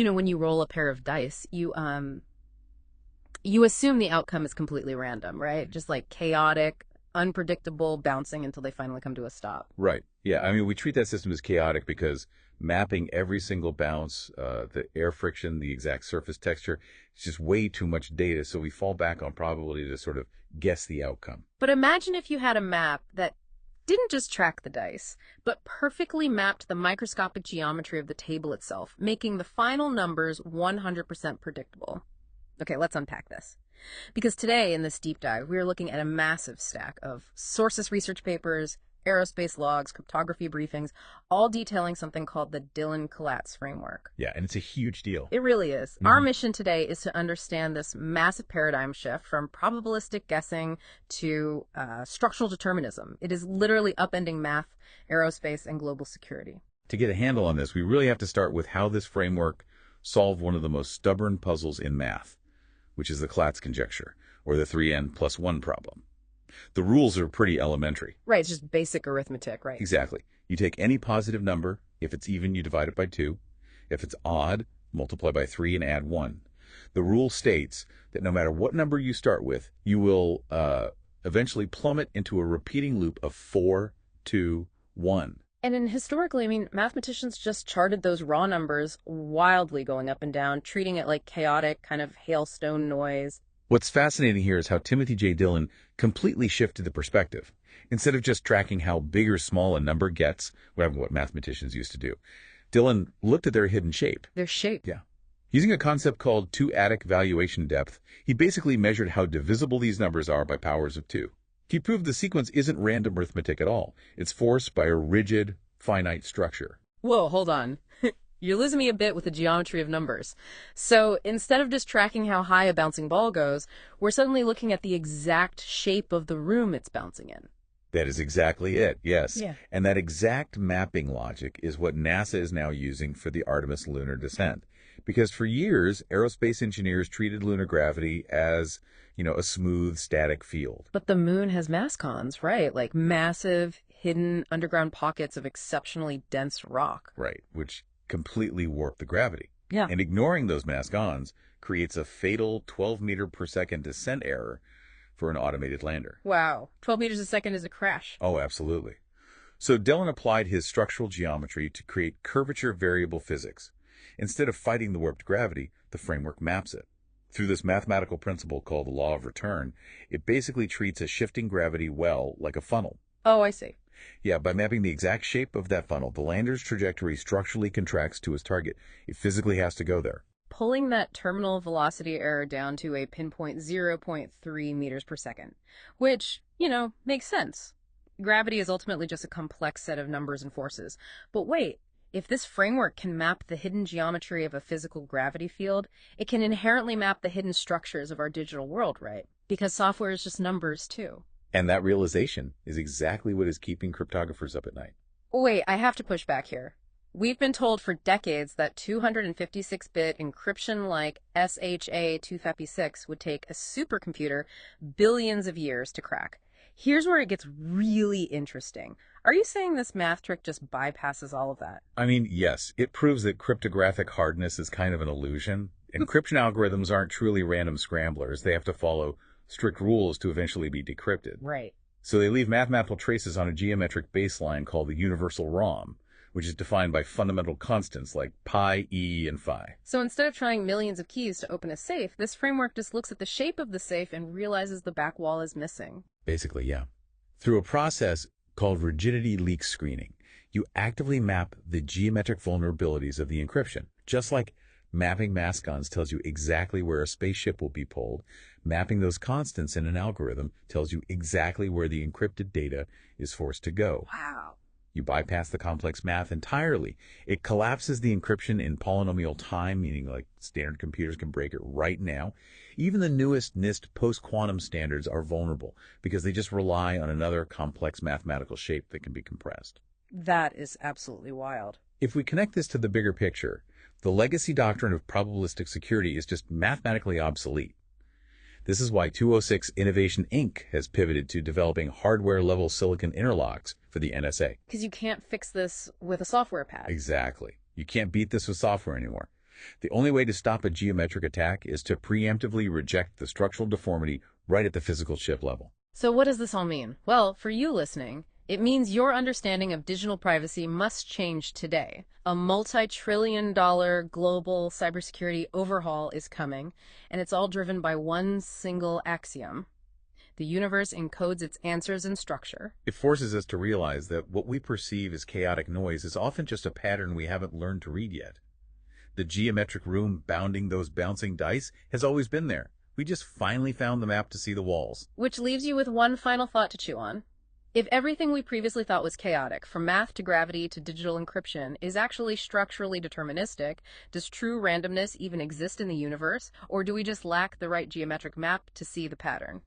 When you roll a pair of dice, you assume the outcome is completely random, right? Just like chaotic, unpredictable, bouncing until they finally come to a stop. Right. Yeah. I mean, we treat that system as chaotic because mapping every single bounce, the air friction, the exact surface texture, it's just way too much data. So we fall back on probability to sort of guess the outcome. But imagine if you had a map that didn't just track the dice, but perfectly mapped the microscopic geometry of the table itself, making the final numbers 100% predictable. Okay, let's unpack this. Because today, in this deep dive, we are looking at a massive stack of sources research papers, aerospace logs, cryptography briefings, all detailing something called the Dillon collapse framework. Yeah, and it's a huge deal. It really is. Our mission today is to understand this massive paradigm shift from probabilistic guessing to structural determinism. It is literally upending math, aerospace, and global security. To get a handle on this, we really have to start with how this framework solved one of the most stubborn puzzles in math, which is the Collatz conjecture, or the 3n+1 problem. The rules are pretty elementary. Right, it's just basic arithmetic, right? Exactly. You take any positive number. If it's even, you divide it by 2. If it's odd, multiply by 3 and add 1. The rule states that no matter what number you start with, you will eventually plummet into a repeating loop of 4, 2, 1. And historically, mathematicians just charted those raw numbers wildly going up and down, treating it like chaotic kind of hailstone noise. What's fascinating here is how Timothy J. Dillon completely shifted the perspective. Instead of just tracking how big or small a number gets, what mathematicians used to do, Dillon looked at their hidden shape. Their shape? Yeah. Using a concept called two-adic valuation depth, he basically measured how divisible these numbers are by powers of 2. He proved the sequence isn't random arithmetic at all. It's forced by a rigid, finite structure. Whoa, hold on. You're losing me a bit with the geometry of numbers. So instead of just tracking how high a bouncing ball goes, we're suddenly looking at the exact shape of the room it's bouncing in. That is exactly it, yes. Yeah. And that exact mapping logic is what NASA is now using for the Artemis lunar descent. Because for years, aerospace engineers treated lunar gravity as, a smooth, static field. But the moon has mascons, right? Like massive, hidden underground pockets of exceptionally dense rock. Right, which completely warp the gravity. Yeah. And ignoring those mascons creates a fatal 12 meter per second descent error for an automated lander. Wow. 12 meters a second is a crash. Oh, absolutely. So Dillon applied his structural geometry to create curvature variable physics. Instead of fighting the warped gravity, the framework maps it. Through this mathematical principle called the law of return, it basically treats a shifting gravity well like a funnel. Oh, I see. Yeah, by mapping the exact shape of that funnel, the lander's trajectory structurally contracts to its target. It physically has to go there. Pulling that terminal velocity error down to a pinpoint 0.3 meters per second, which, makes sense. Gravity is ultimately just a complex set of numbers and forces. But wait, if this framework can map the hidden geometry of a physical gravity field, it can inherently map the hidden structures of our digital world, right? Because software is just numbers, too. And that realization is exactly what is keeping cryptographers up at night. Wait, I have to push back here. We've been told for decades that 256-bit encryption like SHA-256 would take a supercomputer billions of years to crack. Here's where it gets really interesting. Are you saying this math trick just bypasses all of that? Yes, it proves that cryptographic hardness is kind of an illusion. Encryption algorithms aren't truly random scramblers. They have to follow strict rules to eventually be decrypted. Right. So they leave mathematical traces on a geometric baseline called the universal ROM, which is defined by fundamental constants like pi, e, and phi. So instead of trying millions of keys to open a safe, this framework just looks at the shape of the safe and realizes the back wall is missing. Basically, yeah. Through a process called rigidity leak screening, you actively map the geometric vulnerabilities of the encryption. Just like mapping mascons tells you exactly where a spaceship will be pulled, mapping those constants in an algorithm tells you exactly where the encrypted data is forced to go. Wow. You bypass the complex math entirely. It collapses the encryption in polynomial time, meaning like standard computers can break it right now. Even the newest NIST post-quantum standards are vulnerable because they just rely on another complex mathematical shape that can be compressed. That is absolutely wild. If we connect this to the bigger picture, the legacy doctrine of probabilistic security is just mathematically obsolete. This is why 206 Innovation Inc. has pivoted to developing hardware-level silicon interlocks for the NSA. Because you can't fix this with a software pad. Exactly. You can't beat this with software anymore. The only way to stop a geometric attack is to preemptively reject the structural deformity right at the physical chip level. So what does this all mean? Well, for you listening, it means your understanding of digital privacy must change today. A multi-trillion-dollar global cybersecurity overhaul is coming, and it's all driven by one single axiom. The universe encodes its answers in structure. It forces us to realize that what we perceive as chaotic noise is often just a pattern we haven't learned to read yet. The geometric room bounding those bouncing dice has always been there. We just finally found the map to see the walls. Which leaves you with one final thought to chew on. If everything we previously thought was chaotic, from math to gravity to digital encryption, is actually structurally deterministic, does true randomness even exist in the universe, or do we just lack the right geometric map to see the pattern?